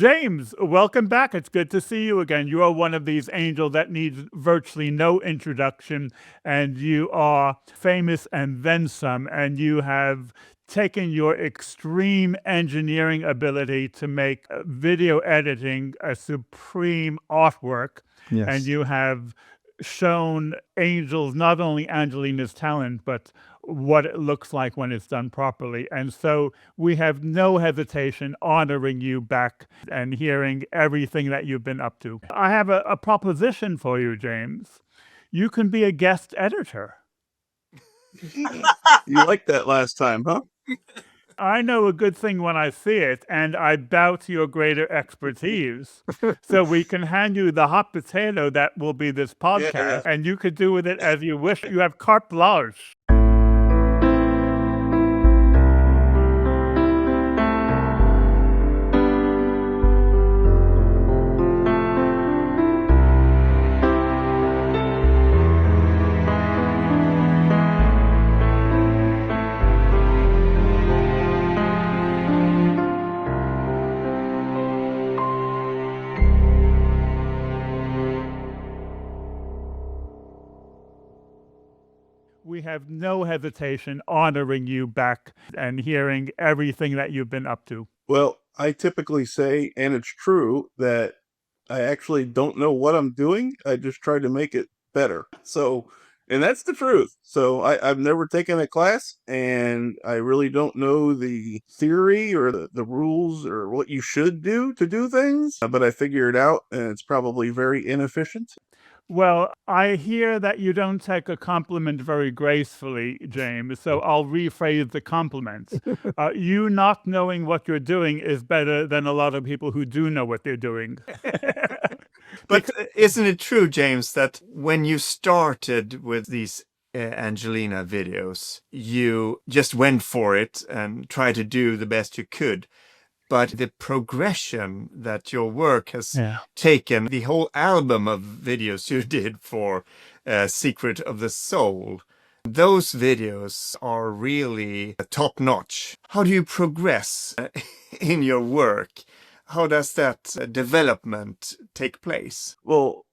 James, welcome back. It's good to see you again. You are one of these angels that needs virtually no introduction, and you are famous and then some, and you have taken your extreme engineering ability to make video editing a supreme artwork, and Yes. you have shown angels not only Angelina's talent, but what it looks like when it's done properly. And so we have no hesitation honoring you back and hearing everything that you've been up to. I have a proposition for you, James. You can be a guest editor. You liked that last time, huh? I know a good thing when I see it, and I bow to your greater expertise. So we can hand you the hot potato that will be this podcast, and you could do with it as you wish. You have carte blanche. We have no hesitation honoring you back and hearing everything that you've been up to. Well, I typically say, and it's true, that I actually don't know what I'm doing. I just try to make it better. And that's the truth. So I've never taken a class, and I really don't know the theory or the rules or what you should do to do things, but I figure it out, and it's probably very inefficient. Well, I hear that you don't take a compliment very gracefully, James, so I'll rephrase the compliment. You not knowing what you're doing is better than a lot of people who do know what they're doing. But isn't it true, James, that when you started with these Angelina videos, you just went for it and tried to do the best you could? But the progression that your work has taken, the whole album of videos you did for Secret of the Soul, those videos are really top-notch. How do you progress in your work? How does that development take place? Well,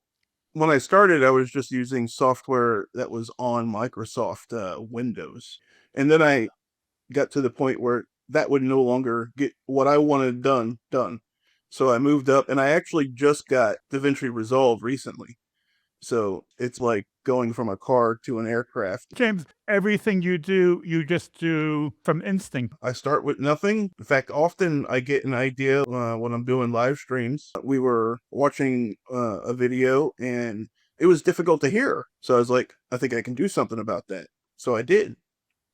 when I started, I was just using software that was on Microsoft Windows. And then I got to the point where that would no longer get what I wanted done. So I moved up, and I actually just got DaVinci Resolve recently. So it's like going from a car to an aircraft. James, everything you do, you just do from instinct. I start with nothing. In fact, often I get an idea when I'm doing live streams. We were watching a video, and it was difficult to hear. So I was like, I think I can do something about that. So I did.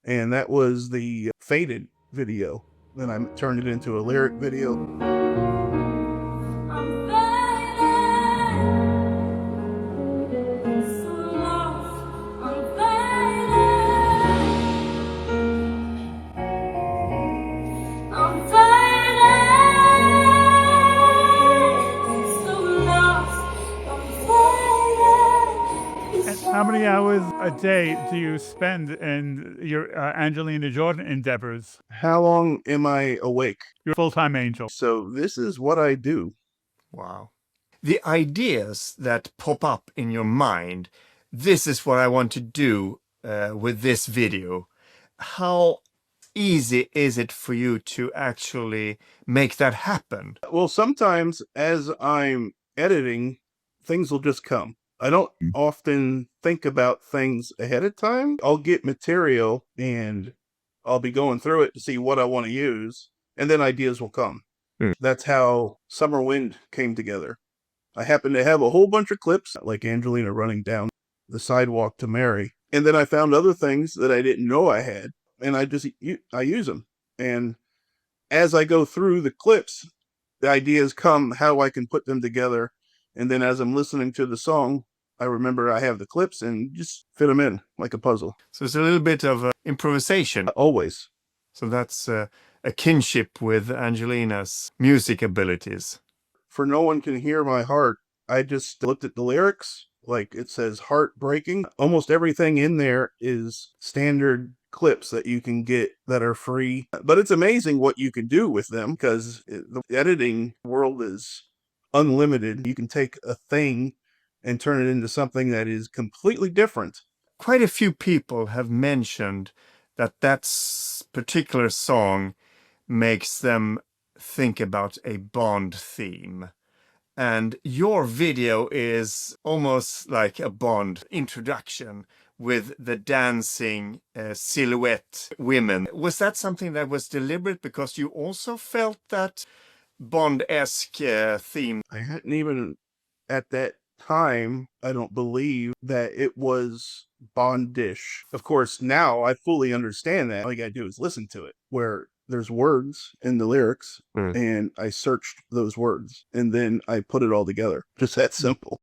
And that was the Faded video. Then I turned it into a lyric video. How many hours a day do you spend in your Angelina Jordan endeavors? How long am I awake? You're a full-time angel. So this is what I do. Wow. The ideas that pop up in your mind, this is what I want to do with this video. How easy is it for you to actually make that happen? Well, sometimes as I'm editing, things will just come. I don't often think about things ahead of time. I'll get material and I'll be going through it to see what I want to use, and then ideas will come. That's how Summer Wind came together. I happened to have a whole bunch of clips, like Angelina running down the sidewalk to Mary. And then I found other things that I didn't know I had, and I use them. And as I go through the clips, the ideas come how I can put them together. And then as I'm listening to the song, I remember I have the clips and just fit them in like a puzzle. So it's a little bit of improvisation. Always. So that's a kinship with Angelina's music abilities. For No One Can Hear My Heart, I just looked at the lyrics. Like it says heartbreaking. Almost everything in there is standard clips that you can get that are free. But it's amazing what you can do with them because the editing world is unlimited. You can take a thing and turn it into something that is completely different. Quite a few people have mentioned that particular song makes them think about a Bond theme. And your video is almost like a Bond introduction with the dancing silhouette women. Was that something that was deliberate because you also felt that Bond-esque theme? I hadn't even, at that time, I don't believe that it was Bondish. Of course, now I fully understand that. All you gotta do is listen to it, where there's words in the lyrics, and I searched those words, and then I put it all together. Just that simple.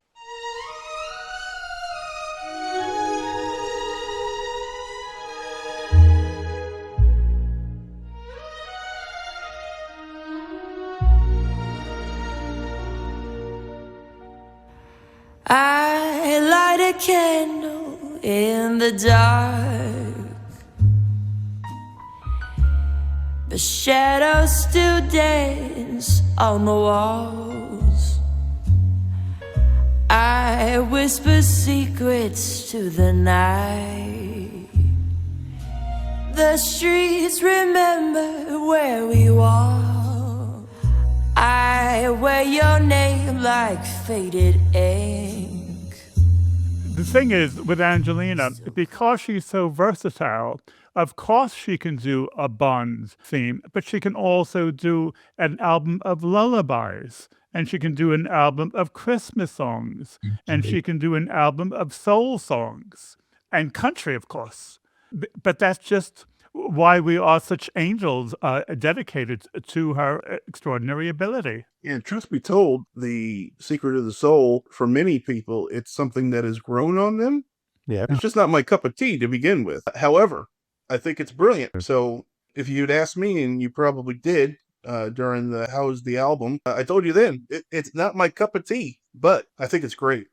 I light a candle in the dark. The shadows still dance on the walls. I whisper secrets to the night. The streets remember where we walk. I wear your name like faded ink. The thing is, with Angelina, because she's so versatile, of course she can do a Bond theme, but she can also do an album of lullabies, and she can do an album of Christmas songs, and she can do an album of soul songs, and country, of course. But that's just why we are such angels dedicated to her extraordinary ability. And truth be told, the Secret of the Soul, for many people, it's something that has grown on them. Yeah. It's just not my cup of tea to begin with. However, I think it's brilliant. So if you'd asked me, and you probably did during the How's the Album, I told you then, it's not my cup of tea, but I think it's great.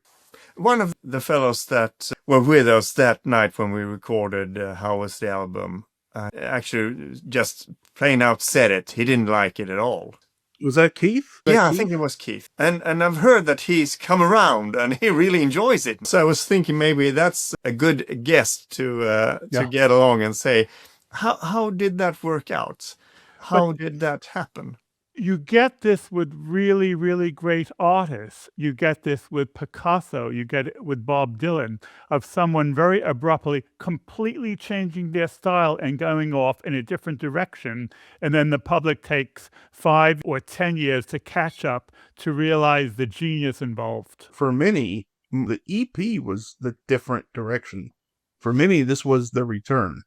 One of the fellows that were with us that night when we recorded How Was the Album actually just plain out said it. He didn't like it at all. Was that Keith? I think it was Keith. And I've heard that he's come around and he really enjoys it. So I was thinking maybe that's a good guest to get along and say, how did that work out? How did that happen? You get this with really, really great artists. You get this with Picasso. You get it with Bob Dylan, of someone very abruptly completely changing their style and going off in a different direction. And then the public takes 5 or 10 years to catch up to realize the genius involved. For many, the EP was the different direction. For many, this was the return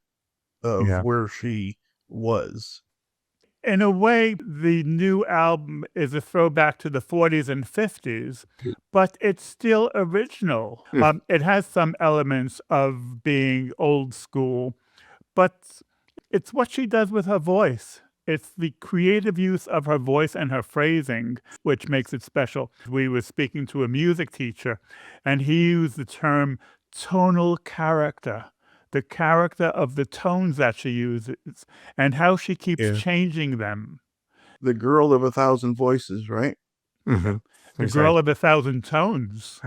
of where she was. In a way, the new album is a throwback to the 40s and 50s, but it's still original. It has some elements of being old school, but it's what she does with her voice. It's the creative use of her voice and her phrasing, which makes it special. We were speaking to a music teacher, and he used the term tonal character. The character of the tones that she uses and how she keeps changing them. The girl of 1,000 voices, right? Mm-hmm. The girl of 1,000 tones.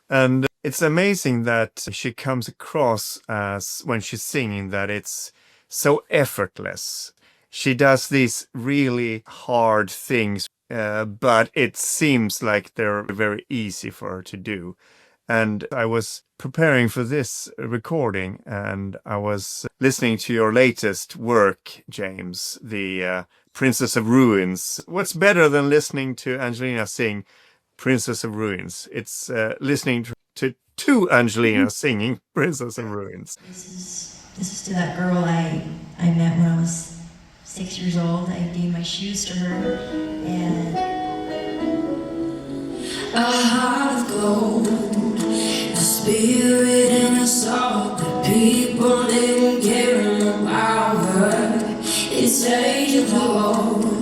And it's amazing that she comes across as, when she's singing, that it's so effortless. She does these really hard things, but it seems like they're very easy for her to do. And I was preparing for this recording, and I was listening to your latest work, James, the Princess of Ruins. What's better than listening to Angelina sing Princess of Ruins? It's listening to Angelina singing Princess of Ruins. This is to that girl I met when I was 6 years old. I gave my shoes to her, and a heart of gold. Spirit in a song that people didn't care about her. It's age old.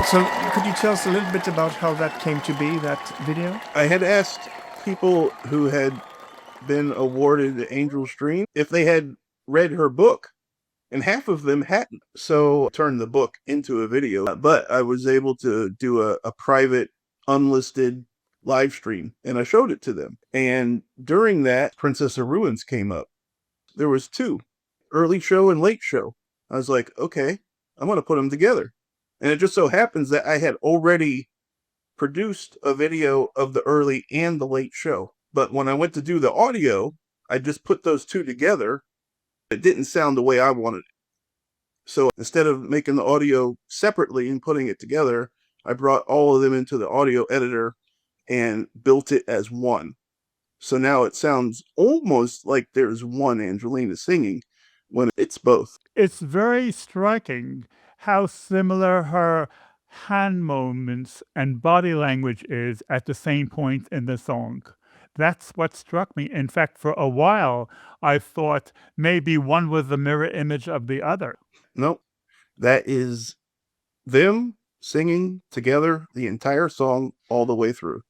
So could you tell us a little bit about how that came to be, that video? I had asked people who had been awarded the Angel's Dream if they had read her book, and half of them hadn't. So I turned the book into a video, but I was able to do a private, unlisted live stream, and I showed it to them. And during that, Princess of Ruins came up. There was two, early show and late show. I was like, okay, I'm going to put them together. And it just so happens that I had already produced a video of the early and the late show. But when I went to do the audio, I just put those two together. It didn't sound the way I wanted it. So instead of making the audio separately and putting it together, I brought all of them into the audio editor and built it as one. So now it sounds almost like there's one Angelina singing when it's both. It's very striking how similar her hand movements and body language is at the same point in the song. That's what struck me. In fact, for a while, I thought maybe one was the mirror image of the other. Nope. That is them singing together the entire song all the way through.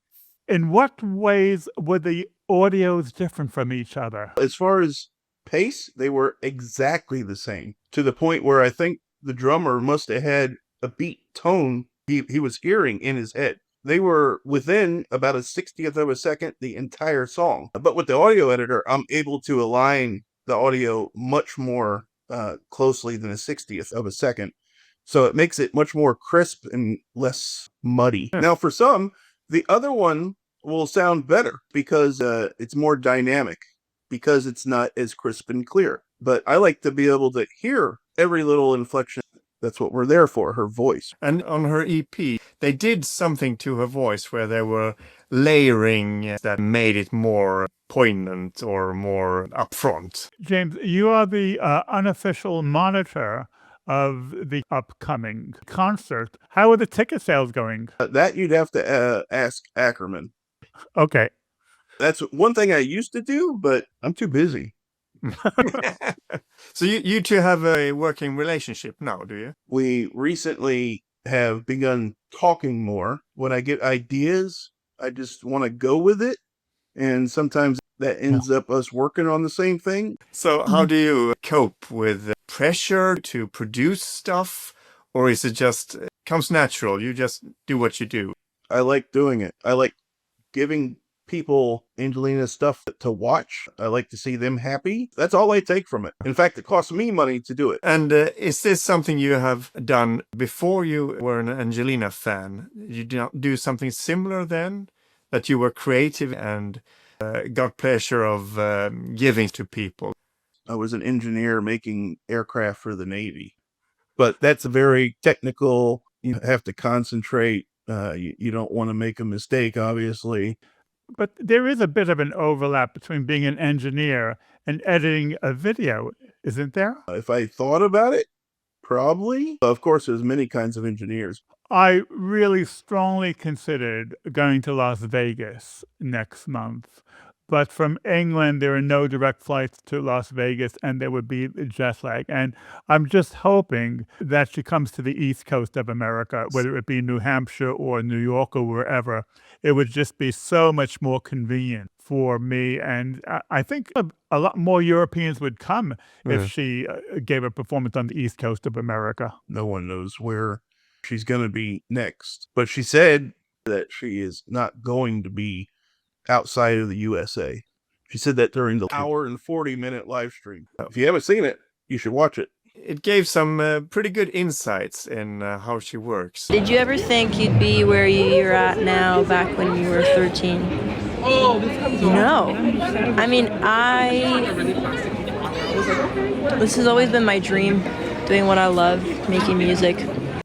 In what ways were the audios different from each other? As far as pace, they were exactly the same, to the point where I think the drummer must have had a beat tone he was hearing in his head. They were within about a 60th of a second the entire song. But with the audio editor, I'm able to align the audio much more closely than a 60th of a second. So it makes it much more crisp and less muddy. Now, for some, the other one will sound better because it's more dynamic, because it's not as crisp and clear. But I like to be able to hear every little inflection. That's what we're there for, her voice. And on her EP, they did something to her voice where they were layering that made it more poignant or more upfront. James, you are the unofficial monitor of the upcoming concert. How are the ticket sales going? That you'd have to ask Ackerman. Okay. That's one thing I used to do, but I'm too busy. So you two have a working relationship now, do you? We recently have begun talking more. When I get ideas, I just want to go with it. And sometimes that ends up us working on the same thing. So how do you cope with pressure to produce stuff? Or is it just comes natural? You just do what you do? I like doing it. I like giving people Angelina stuff to watch. I like to see them happy. That's all I take from it. In fact, it costs me money to do it. And is this something you have done before you were an Angelina fan? You do something similar then? That you were creative and got pleasure of giving to people? I was an engineer making aircraft for the Navy. But that's a very technical, you have to concentrate. You don't want to make a mistake, obviously. But there is a bit of an overlap between being an engineer and editing a video, isn't there? If I thought about it, probably. Of course, there's many kinds of engineers. I really strongly considered going to Las Vegas next month. But from England, there are no direct flights to Las Vegas, and there would be jet lag. And I'm just hoping that she comes to the East Coast of America, whether it be New Hampshire or New York or wherever. It would just be so much more convenient for me. And I think a lot more Europeans would come if she gave a performance on the East Coast of America. No one knows where she's going to be next. But she said that she is not going to be outside of the USA. She said that during the hour and 40-minute live stream. If you haven't seen it, you should watch it. It gave some pretty good insights in how she works. Did you ever think you'd be where you're at now back when you were 13? No. I mean, this has always been my dream, doing what I love, making music.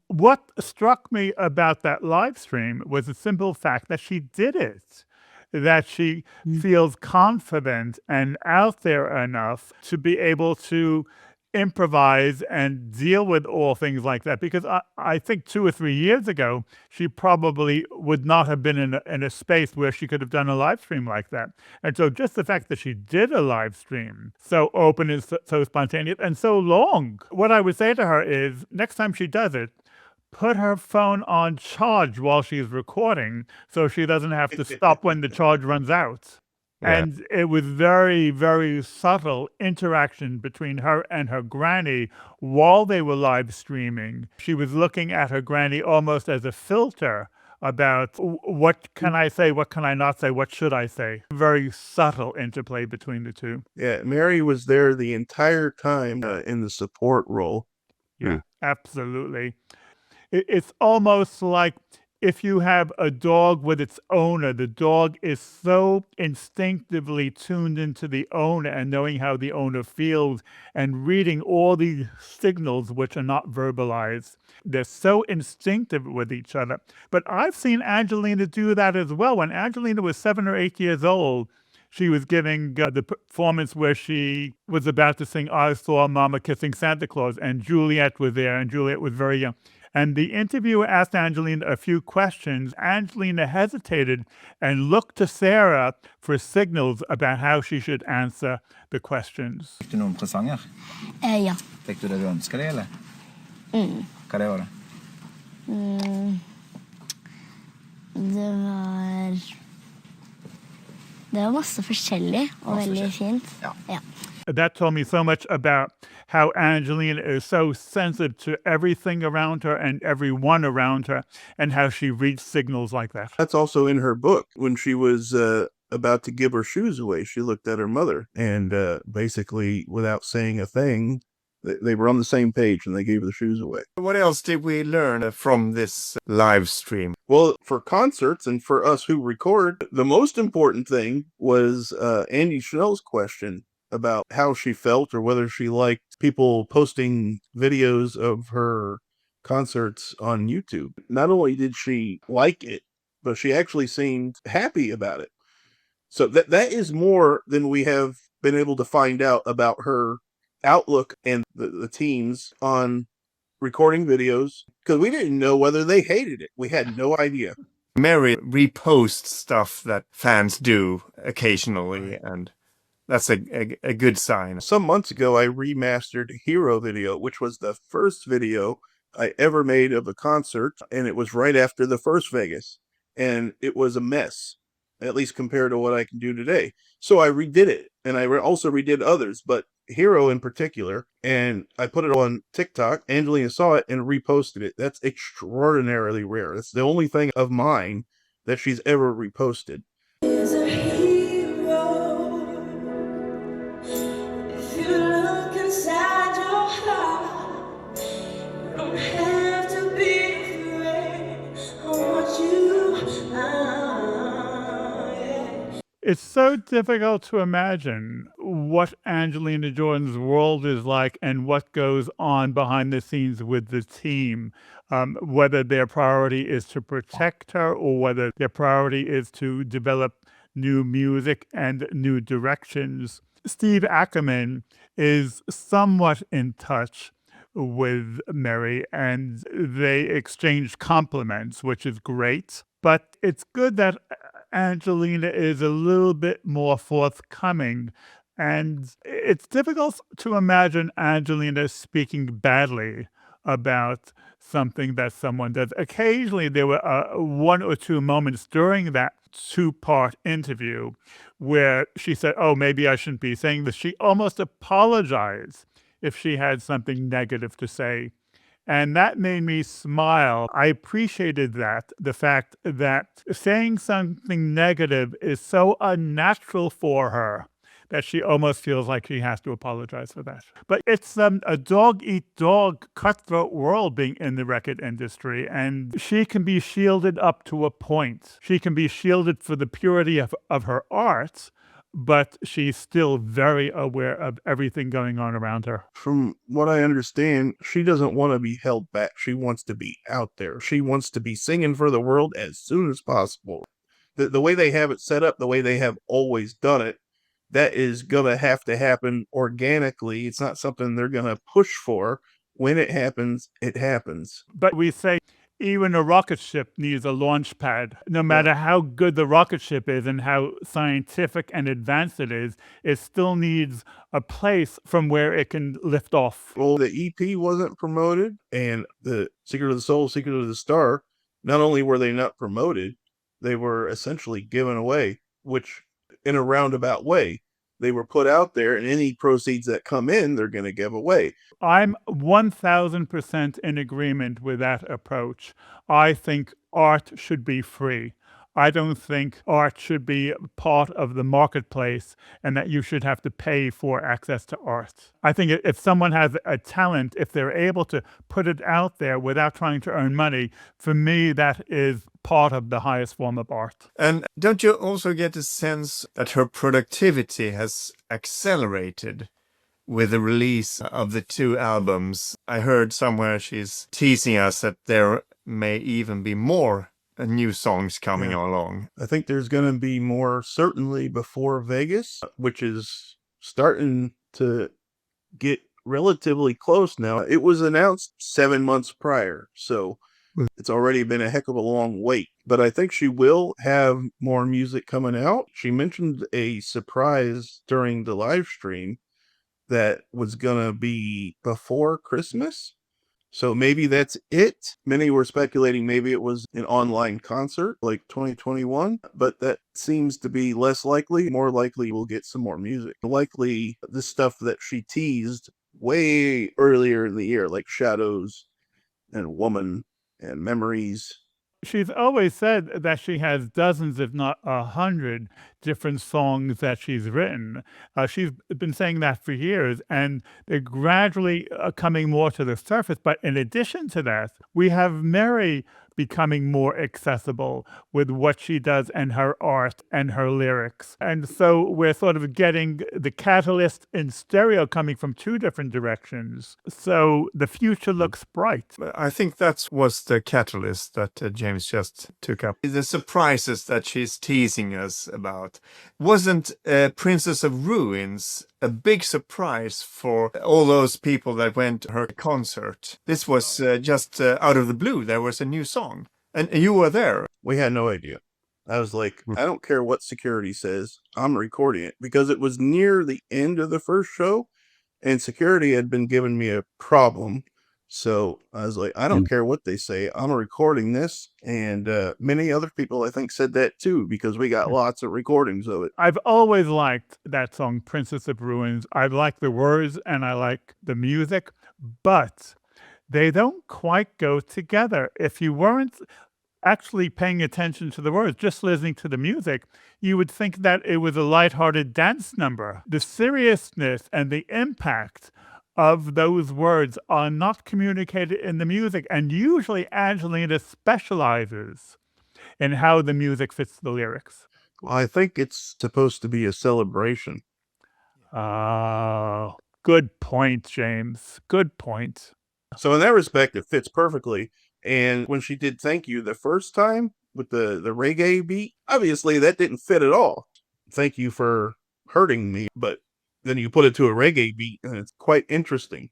What struck me about that live stream was the simple fact that she did it. That she feels confident and out there enough to be able to improvise and deal with all things like that, because I think 2 or 3 years ago, she probably would not have been in a space where she could have done a live stream like that. And so just the fact that she did a live stream so open and so spontaneous and so long, what I would say to her is next time she does it, put her phone on charge while she's recording so she doesn't have to stop when the charge runs out. Yeah. And it was very, very subtle interaction between her and her granny while they were live streaming. She was looking at her granny almost as a filter about what can I say, what can I not say, what should I say. Very subtle interplay between the two. Yeah, Mary was there the entire time in the support role. Yeah, absolutely. It's almost like if you have a dog with its owner, the dog is so instinctively tuned into the owner and knowing how the owner feels and reading all these signals which are not verbalized. They're so instinctive with each other. But I've seen Angelina do that as well. When Angelina was 7 or 8 years old, she was giving the performance where she was about to sing I Saw Mama Kissing Santa Claus, and Juliet was there, and Juliet was very young. And the interviewer asked Angelina a few questions. Angelina hesitated and looked to Sarah for signals about how she should answer the questions. Fikk du noen presanger? Ja. Fikk du det du ønsker deg, eller? Hva det var det? Det var masse forskjellig og veldig fint. Ja. That told me so much about how Angelina is so sensitive to everything around her and everyone around her, and how she reads signals like that. That's also in her book. When she was about to give her shoes away, she looked at her mother and basically, without saying a thing, they were on the same page and they gave her the shoes away. What else did we learn from this live stream? Well, for concerts and for us who record, the most important thing was Andy Schnell's question about how she felt or whether she liked people posting videos of her concerts on YouTube. Not only did she like it, but she actually seemed happy about it. So that is more than we have been able to find out about her outlook and the teams on recording videos, because we didn't know whether they hated it. We had no idea. Mary reposts stuff that fans do occasionally, and that's a good sign. Some months ago, I remastered a Hero video, which was the first video I ever made of a concert, and it was right after the first Vegas, and it was a mess, at least compared to what I can do today. So I redid it, and I also redid others, but Hero in particular, and I put it on TikTok. Angelina saw it and reposted it. That's extraordinarily rare. That's the only thing of mine that she's ever reposted. Is a hero. If you look inside your heart, you don't have to be afraid of what you are. Yeah. It's so difficult to imagine what Angelina Jordan's world is like and what goes on behind the scenes with the team, whether their priority is to protect her or whether their priority is to develop new music and new directions. Steve Ackerman is somewhat in touch with Mary, and they exchange compliments, which is great. But it's good that Angelina is a little bit more forthcoming. And it's difficult to imagine Angelina speaking badly about something that someone does. Occasionally, there were 1 or 2 moments during that 2-part interview where she said, oh, maybe I shouldn't be saying this. She almost apologized if she had something negative to say. And that made me smile. I appreciated that, the fact that saying something negative is so unnatural for her that she almost feels like she has to apologize for that. But it's a dog-eat-dog cutthroat world being in the record industry, and she can be shielded up to a point. She can be shielded for the purity of her art, but she's still very aware of everything going on around her. From what I understand, she doesn't want to be held back. She wants to be out there. She wants to be singing for the world as soon as possible. The way they have it set up, the way they have always done it, that is going to have to happen organically. It's not something they're going to push for. When it happens, it happens. But we say even a rocket ship needs a launch pad. No matter how good the rocket ship is and how scientific and advanced it is, it still needs a place from where it can lift off. Well, the EP wasn't promoted, and the Secret of the Soul, Secret of the Star, not only were they not promoted, they were essentially given away, which in a roundabout way, they were put out there, and any proceeds that come in, they're going to give away. I'm 1000% in agreement with that approach. I think art should be free. I don't think art should be part of the marketplace and that you should have to pay for access to art. I think if someone has a talent, if they're able to put it out there without trying to earn money, for me, that is part of the highest form of art. And don't you also get a sense that her productivity has accelerated with the release of the 2 albums? I heard somewhere she's teasing us that there may even be more new songs coming along. I think there's going to be more certainly before Vegas, which is starting to get relatively close now. It was announced 7 months prior, so it's already been a heck of a long wait. But I think she will have more music coming out. She mentioned a surprise during the live stream that was going to be before Christmas. So maybe that's it. Many were speculating maybe it was an online concert like 2021, but that seems to be less likely. More likely we'll get some more music. Likely the stuff that she teased way earlier in the year, like Shadows and Woman and Memories. She's always said that she has dozens, if not 100, different songs that she's written. She's been saying that for years, and they're gradually coming more to the surface. But in addition to that, we have Mary becoming more accessible with what she does and her art and her lyrics. And so we're sort of getting the catalyst in stereo coming from 2 different directions. So the future looks bright. I think that was the catalyst that James just took up. The surprises that she's teasing us about. Wasn't Princess of Ruins a big surprise for all those people that went to her concert? This was just out of the blue. There was a new song. And you were there. We had no idea. I was like, I don't care what security says. I'm recording it, because it was near the end of the first show and security had been giving me a problem. So I was like, I don't care what they say. I'm recording this. And many other people, I think, said that too, because we got lots of recordings of it. I've always liked that song, Princess of Ruins. I like the words and I like the music, but they don't quite go together. If you weren't actually paying attention to the words, just listening to the music, you would think that it was a lighthearted dance number. The seriousness and the impact of those words are not communicated in the music, and usually Angelina specializes in how the music fits the lyrics. Well, I think it's supposed to be a celebration. Oh, good point, James. Good point. So in that respect, it fits perfectly. And when she did Thank You the first time with the reggae beat, obviously that didn't fit at all. Thank you for hurting me. But then you put it to a reggae beat and it's quite interesting.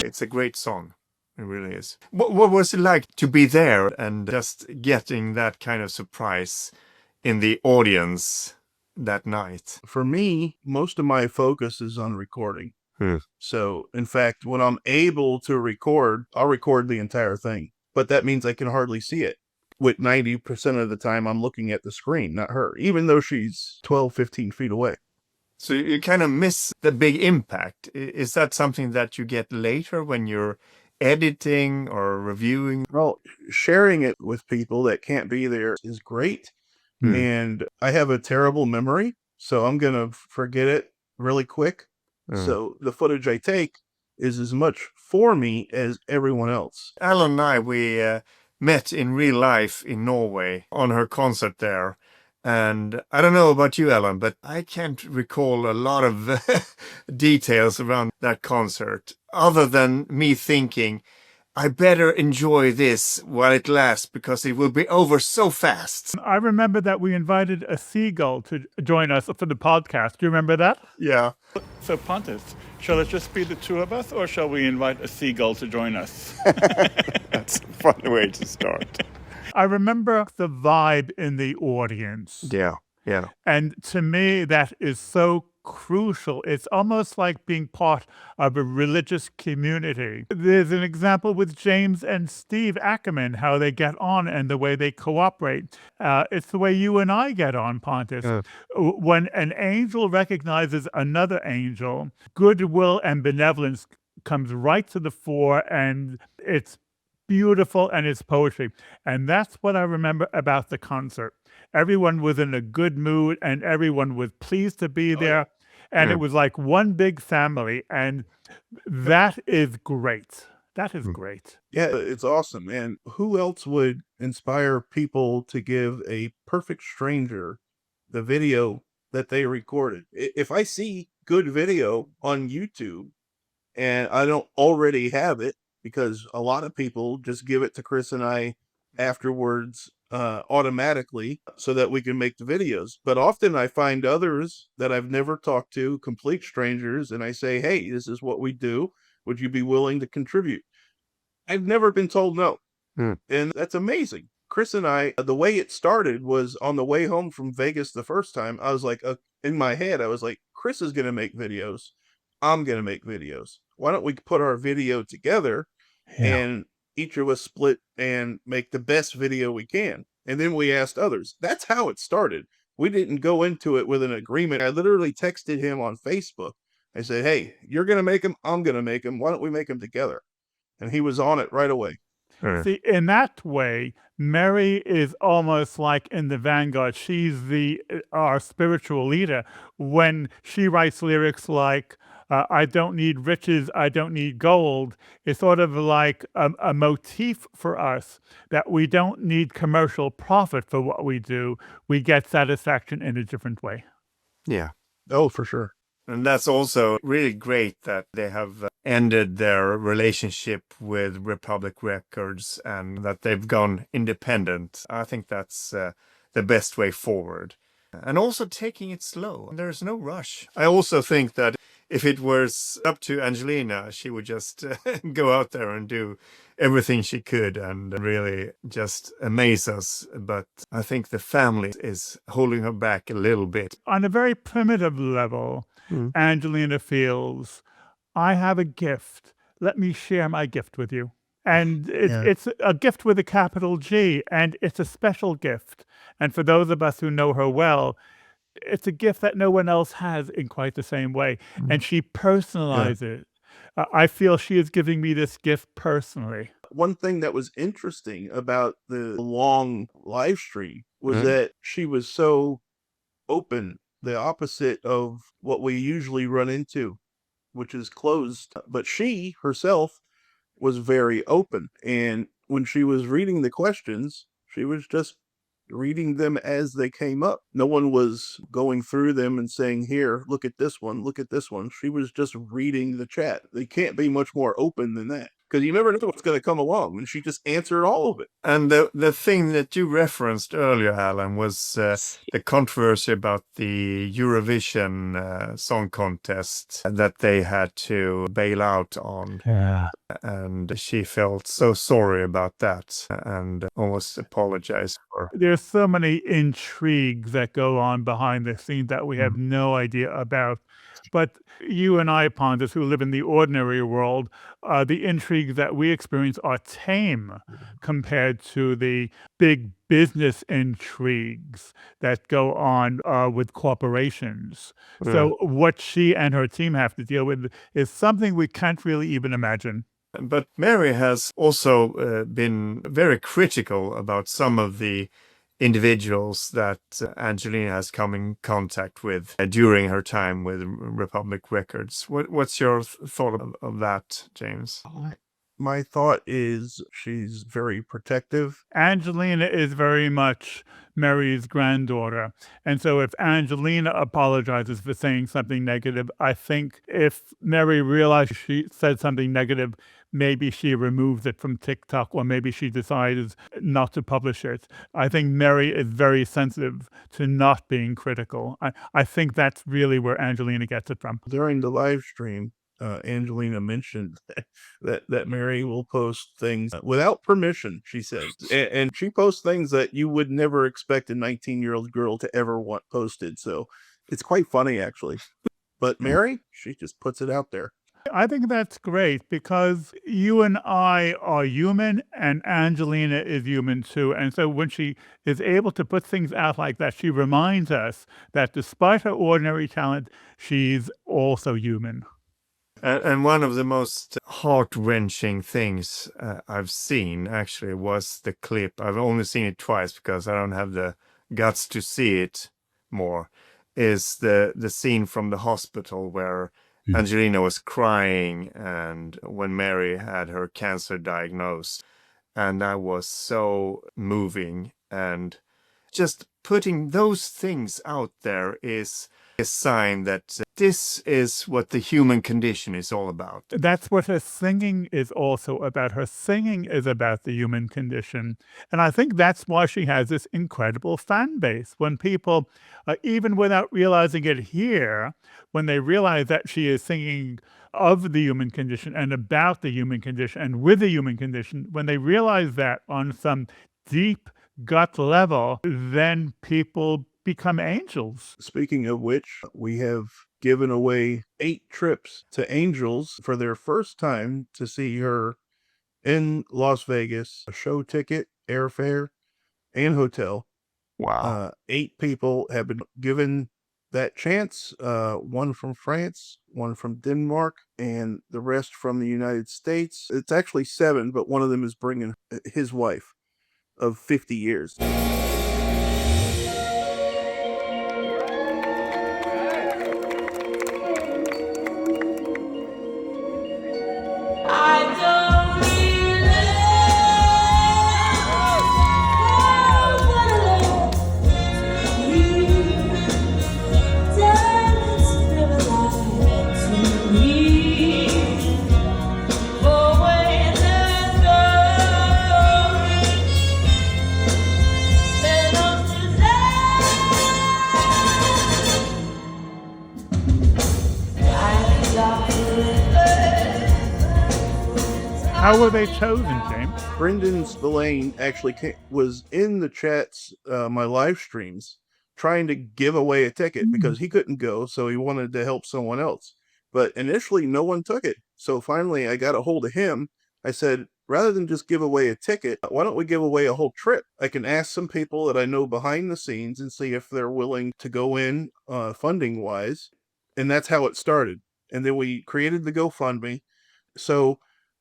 It's a great song. It really is. What was it like to be there and just getting that kind of surprise in the audience that night? For me, most of my focus is on recording. So, in fact, when I'm able to record, I'll record the entire thing. But that means I can hardly see it. With 90% of the time, I'm looking at the screen, not her, even though she's 12, 15 feet away. So you kind of miss the big impact. Is that something that you get later when you're editing or reviewing? Well, sharing it with people that can't be there is great. And I have a terrible memory, so I'm going to forget it really quick. So the footage I take is as much for me as everyone else. Alan and I, we met in real life in Norway on her concert there. And I don't know about you, Ellen, but I can't recall a lot of details around that concert other than me thinking, I better enjoy this while it lasts because it will be over so fast. I remember that we invited a seagull to join us for the podcast. Do you remember that? Yeah. So, Pontus, shall it just be the two of us, or shall we invite a seagull to join us? That's a fun way to start. I remember the vibe in the audience. Yeah. Yeah. And to me, that is so crucial. It's almost like being part of a religious community. There's an example with James and Steve Ackerman, how they get on and the way they cooperate. It's the way you and I get on, Pontus. When an angel recognizes another angel, goodwill and benevolence comes right to the fore, and it's beautiful and it's poetry. And that's what I remember about the concert. Everyone was in a good mood and everyone was pleased to be there. And it was like one big family. And that is great. That is great. Yeah, it's awesome. And who else would inspire people to give a perfect stranger the video that they recorded? If I see good video on YouTube and I don't already have it, because a lot of people just give it to Chris and I afterwards automatically so that we can make the videos. But often I find others that I've never talked to, complete strangers, and I say, hey, this is what we do. Would you be willing to contribute? I've never been told no. And that's amazing. Chris and I, the way it started was on the way home from Vegas the first time. I was like, in my head, I was like, Chris is going to make videos. I'm going to make videos. Why don't we put our video together and each of us split and make the best video we can? And then we asked others. That's how it started. We didn't go into it with an agreement. I literally texted him on Facebook. I said, hey, you're going to make them. I'm going to make them. Why don't we make them together? And he was on it right away. See, in that way, Mary is almost like in the vanguard. She's our spiritual leader when she writes lyrics like, I don't need riches, I don't need gold. It's sort of like a motif for us that we don't need commercial profit for what we do. We get satisfaction in a different way. Yeah. Oh, for sure. And that's also really great that they have ended their relationship with Republic Records and that they've gone independent. I think that's the best way forward. And also taking it slow. There's no rush. I also think that if it was up to Angelina, she would just go out there and do everything she could and really just amaze us. But I think the family is holding her back a little bit. On a very primitive level, Angelina feels, I have a gift. Let me share my gift with you. And it's a gift with a capital G, and it's a special gift. And for those of us who know her well, it's a gift that no one else has in quite the same way. And she personalizes it. I feel she is giving me this gift personally. One thing that was interesting about the long live stream was that she was so open, the opposite of what we usually run into, which is closed. But she herself was very open. And when she was reading the questions, she was just reading them as they came up. No one was going through them and saying, here, look at this one, look at this one. She was just reading the chat. They can't be much more open than that, because you never know what's going to come along, and she just answered all of it. And the thing that you referenced earlier, Alan, was the controversy about the Eurovision Song Contest that they had to bail out on. Yeah. And she felt so sorry about that and almost apologized for. There's so many intrigues that go on behind the scenes that we have no idea about. But you and I, Pontus, who live in the ordinary world, the intrigues that we experience are tame compared to the big business intrigues that go on with corporations. So what she and her team have to deal with is something we can't really even imagine. But Mary has also been very critical about some of the individuals that Angelina has come in contact with during her time with Republic Records. What's your thought of that, James? My thought is she's very protective. Angelina is very much Mary's granddaughter. And so if Angelina apologizes for saying something negative, I think if Mary realized she said something negative, maybe she removes it from TikTok or maybe she decides not to publish it. I think Mary is very sensitive to not being critical. I think that's really where Angelina gets it from. During the live stream, Angelina mentioned that Mary will post things without permission, she said. And she posts things that you would never expect a 19-year-old girl to ever want posted. So it's quite funny, actually. But Mary, she just puts it out there. I think that's great because you and I are human and Angelina is human too. And so when she is able to put things out like that, she reminds us that despite her ordinary talent, she's also human. And one of the most heart-wrenching things I've seen actually was the clip. I've only seen it twice because I don't have the guts to see it more. Is the scene from the hospital where Angelina was crying and when Mary had her cancer diagnosed. And that was so moving. And just putting those things out there is a sign that this is what the human condition is all about. That's what her singing is also about. Her singing is about the human condition. And I think that's why she has this incredible fan base. When people, even without realizing it here, when they realize that she is singing of the human condition and about the human condition and with the human condition, when they realize that on some deep gut level, then people become angels. Speaking of which, we have given away 8 trips to Angels for their first time to see her in Las Vegas. A show ticket, airfare, and hotel. Wow. 8 people have been given that chance. 1 from France, 1 from Denmark, and the rest from the United States. It's actually 7, but one of them is bringing his wife of 50 years. How were they chosen, James? Brendan Spillane actually was in the chats, my live streams, trying to give away a ticket because he couldn't go, so he wanted to help someone else. But initially, no one took it. So finally, I got a hold of him. I said, rather than just give away a ticket, why don't we give away a whole trip? I can ask some people that I know behind the scenes and see if they're willing to go in funding-wise. And that's how it started. And then we created the GoFundMe. So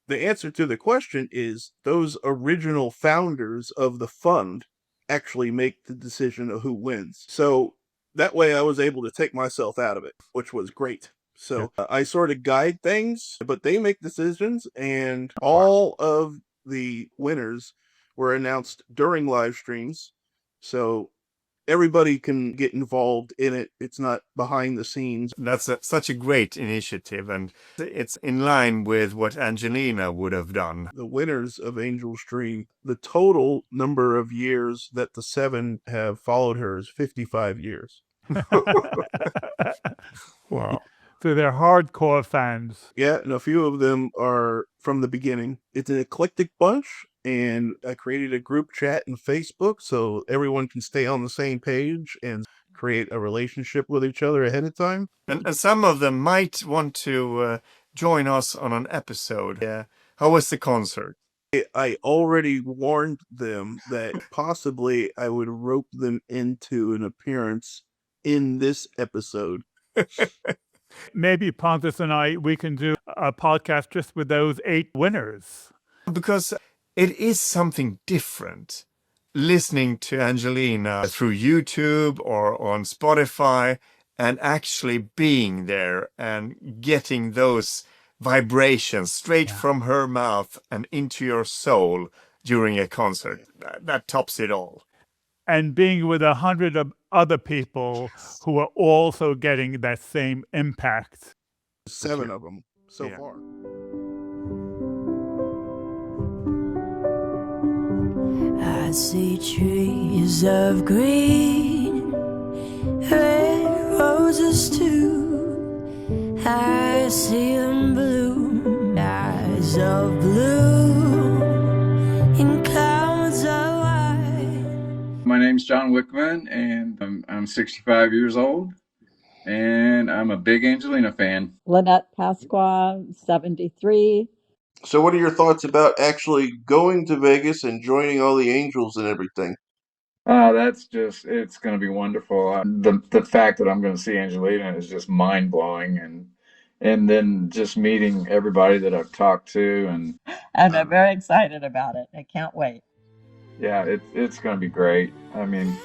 the answer to the question is those original founders of the fund actually make the decision of who wins. So that way I was able to take myself out of it, which was great. So I sort of guide things, but they make decisions, and all of the winners were announced during live streams. So everybody can get involved in it. It's not behind the scenes. That's such a great initiative, and it's in line with what Angelina would have done. The winners of Angel's Tree, the total number of years that the 7 have followed her is 55 years. Wow. So they're hardcore fans. Yeah, and a few of them are from the beginning. It's an eclectic bunch, and I created a group chat in Facebook so everyone can stay on the same page and create a relationship with each other ahead of time. And some of them might want to join us on an episode. Yeah. How was the concert? I already warned them that possibly I would rope them into an appearance in this episode. Maybe Pontus and we can do a podcast just with those 8 winners. Because it is something different listening to Angelina through YouTube or on Spotify and actually being there and getting those vibrations straight Yeah. from her mouth and into your soul during a concert. That tops it all. And being with 100 of other people who are also getting that same impact. 7 of them so Yeah. far. I see trees of green, red roses too. I see them bloom, eyes of blue in clouds of white. My name's John Wickman, and I'm 65 years old, and I'm a big Angelina fan. Lynette Pasqua, 73. So what are your thoughts about actually going to Vegas and joining all the angels and everything? It's going to be wonderful. The fact that I'm going to see Angelina is just mind blowing, and then just meeting everybody that I've talked to, and I'm very excited about it. I can't wait. yeah, it's going to be great. I mean,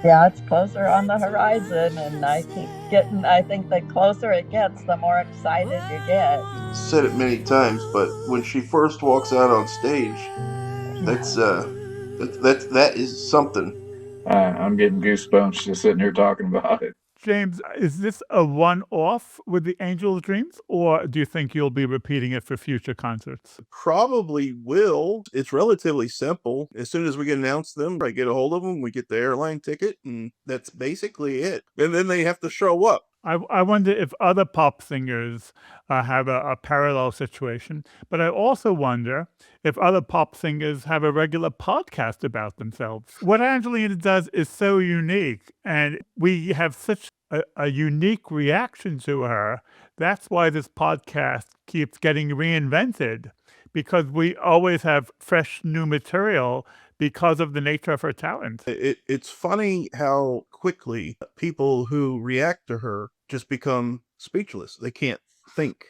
Yeah, it's closer on the horizon, and I think the closer it gets, the more excited you get. Said it many times, but when she first walks out on stage, that is something. I'm getting goosebumps just sitting here talking about it. James, is this a one-off with the Angel Dreams, or do you think you'll be repeating it for future concerts? Probably will. It's relatively simple. As soon as we can announce them, I get a hold of them, we get the airline ticket, and that's basically it. And then they have to show up. I wonder if other pop singers have a parallel situation, but I also wonder if other pop singers have a regular podcast about themselves. What Angelina does is so unique, and we have such a unique reaction to her. That's why this podcast keeps getting reinvented, because we always have fresh new material because of the nature of her talent. It's funny how quickly people who react to her just become speechless. They can't think.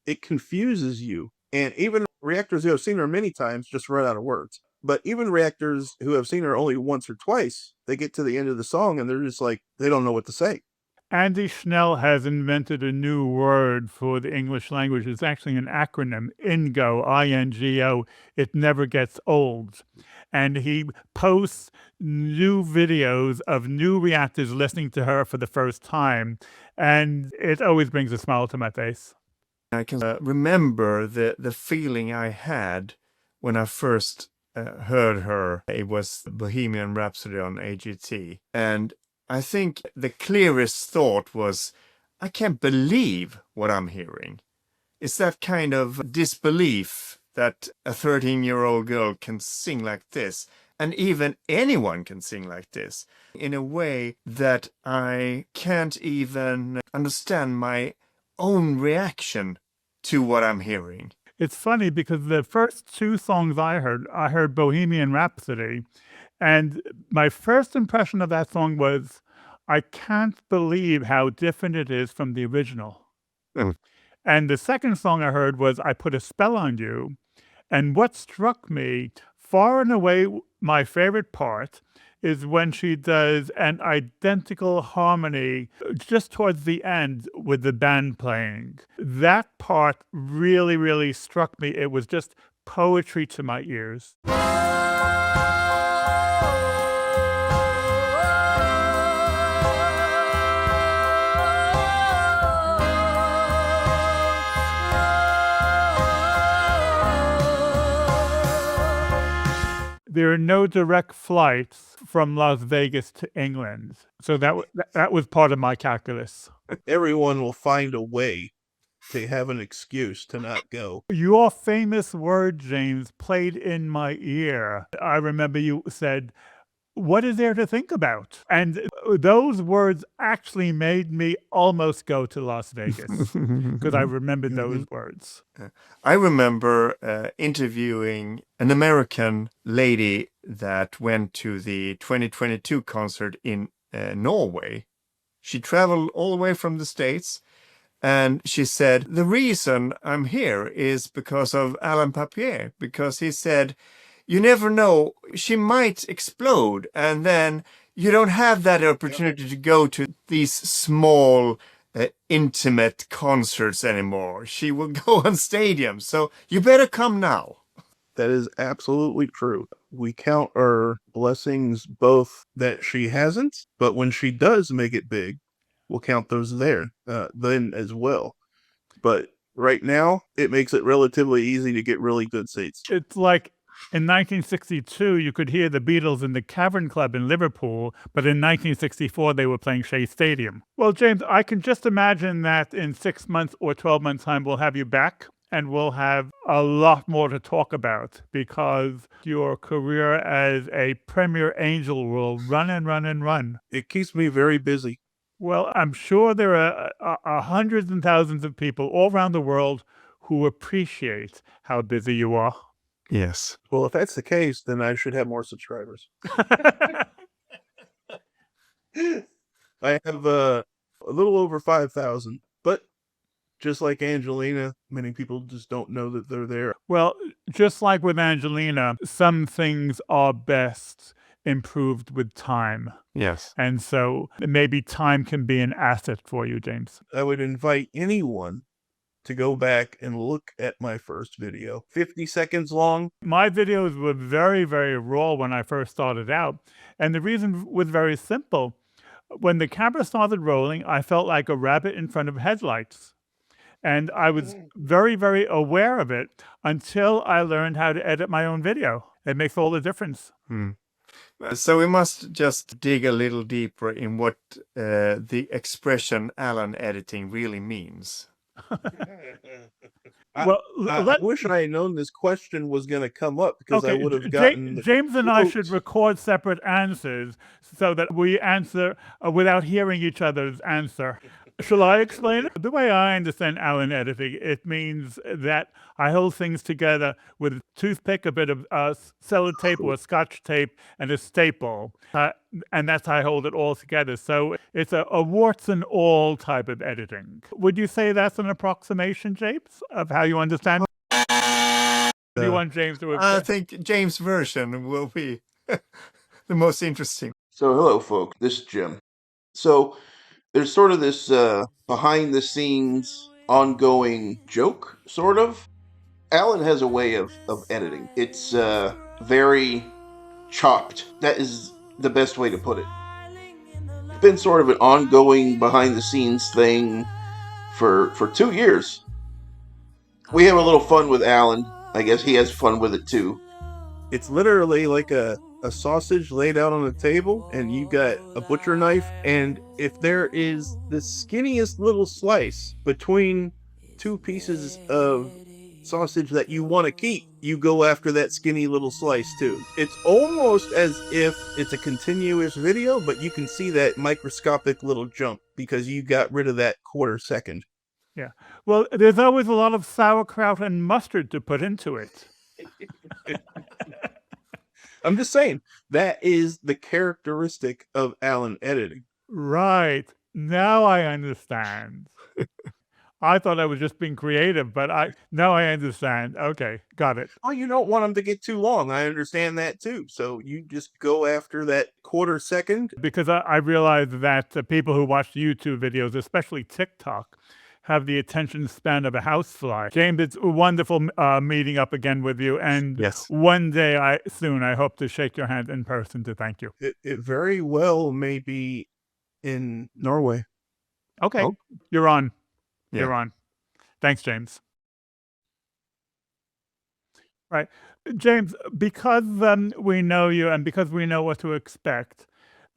It confuses you. And even reactors who have seen her many times just run out of words. But even reactors who have seen her only once or twice, they get to the end of the song and they're just like, they don't know what to say. Andy Schnell has invented a new word for the English language. It's actually an acronym, INGO, I-N-G-O. It never gets old. And he posts new videos of new reactors listening to her for the first time. And it always brings a smile to my face. I can remember the feeling I had when I first heard her. It was Bohemian Rhapsody on AGT. And I think the clearest thought was, I can't believe what I'm hearing. It's that kind of disbelief that a 13-year-old girl can sing like this, and even anyone can sing like this, in a way that I can't even understand my own reaction to what I'm hearing. It's funny because the first two songs I heard Bohemian Rhapsody, and my first impression of that song was, I can't believe how different it is from the original. Mm. And the second song I heard was I Put a Spell on You. And what struck me, far and away my favorite part, is when she does an identical harmony just towards the end with the band playing. That part really, really struck me. It was just poetry to my ears. There are no direct flights from Las Vegas to England. So that was part of my calculus. Everyone will find a way to have an excuse to not go. Your famous word, James, played in my ear. I remember you said, what is there to think about? And those words actually made me almost go to Las Vegas because I remembered those words. I remember interviewing an American lady that went to the 2022 concert in Norway. She traveled all the way from the States, and she said, the reason I'm here is because of Alan Papier, because he said, you never know, she might explode, and then you don't have that opportunity to go to these small intimate concerts anymore. She will go on stadiums. So you better come now. That is absolutely true. We count our blessings both that she hasn't, but when she does make it big, we'll count those there then as well. But right now, it makes it relatively easy to get really good seats. It's like in 1962, you could hear the Beatles in the Cavern Club in Liverpool, but in 1964, they were playing Shea Stadium. Well, James, I can just imagine that in 6 months or 12 months' time, we'll have you back and we'll have a lot more to talk about because your career as a premier angel will run and run and run. It keeps me very busy. Well, I'm sure there are hundreds and thousands of people all around the world who appreciate how busy you are. Yes. Well, if that's the case, then I should have more subscribers. I have a little over 5,000, but just like Angelina, many people just don't know that they're there. Well, just like with Angelina, some things are best improved with time. Yes. And so maybe time can be an asset for you, James. I would invite anyone to go back and look at my first video. 50 seconds long. My videos were very, very raw when I first started out. And the reason was very simple. When the camera started rolling, I felt like a rabbit in front of headlights. And I was very, very aware of it until I learned how to edit my own video. It makes all the difference. So we must just dig a little deeper in what the expression Alan editing really means. I wish I had known this question was going to come up because I would have gotten... James and I should record separate answers so that we answer without hearing each other's answer. Shall I explain it? The way I understand Alan editing, it means that I hold things together with a toothpick, a bit of sellotape or scotch tape, and a staple. And that's how I hold it all together. So it's a warts and all type of editing. Would you say that's an approximation, James, of how you understand it? Do you want James to... I think James' version will be the most interesting. So hello, folks. This is Jim. So there's sort of this behind-the-scenes ongoing joke, sort of. Alan has a way of editing. It's very chopped. That is the best way to put it. It's been sort of an ongoing behind-the-scenes thing for 2 years. We have a little fun with Alan. I guess he has fun with it too. It's literally like a sausage laid out on a table, and you got a butcher knife, and if there is the skinniest little slice between two pieces of sausage that you want to keep, you go after that skinny little slice too. It's almost as if it's a continuous video, but you can see that microscopic little jump because you got rid of that quarter second. Yeah. Well, there's always a lot of sauerkraut and mustard to put into it. I'm just saying, that is the characteristic of Alan editing. Right. Now I understand. I thought I was just being creative, but now I understand. Okay, got it. Oh, you don't want them to get too long. I understand that too. So you just go after that quarter second. Because I realize that people who watch YouTube videos, especially TikTok, have the attention span of a housefly. James, it's wonderful meeting up again with you. And yes, one day soon, I hope to shake your hand in person to thank you. It very well may be in Norway. Okay, you're on. Yeah. You're on. Thanks, James. Right. James, because we know you and because we know what to expect,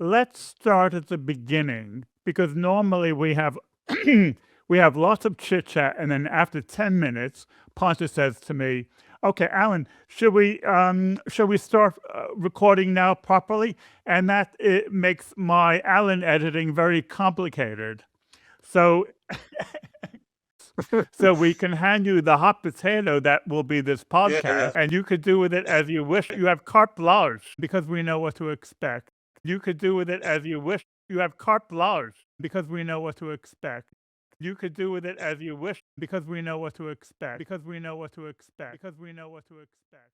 let's start at the beginning. Because normally we have... we have lots of chit-chat, and then after 10 minutes, Pontus says to me, okay, Alan, should we start recording now properly? And that it makes my Alan editing very complicated. So, so we can hand you the hot potato that will be this podcast, and you could do with it as you wish. You have carte blanche, because we know what to expect. You could do with it as you wish. You have carte blanche, because we know what to expect. You could do with it as you wish, because we know what to expect. Because we know what to expect. Because we know what to expect.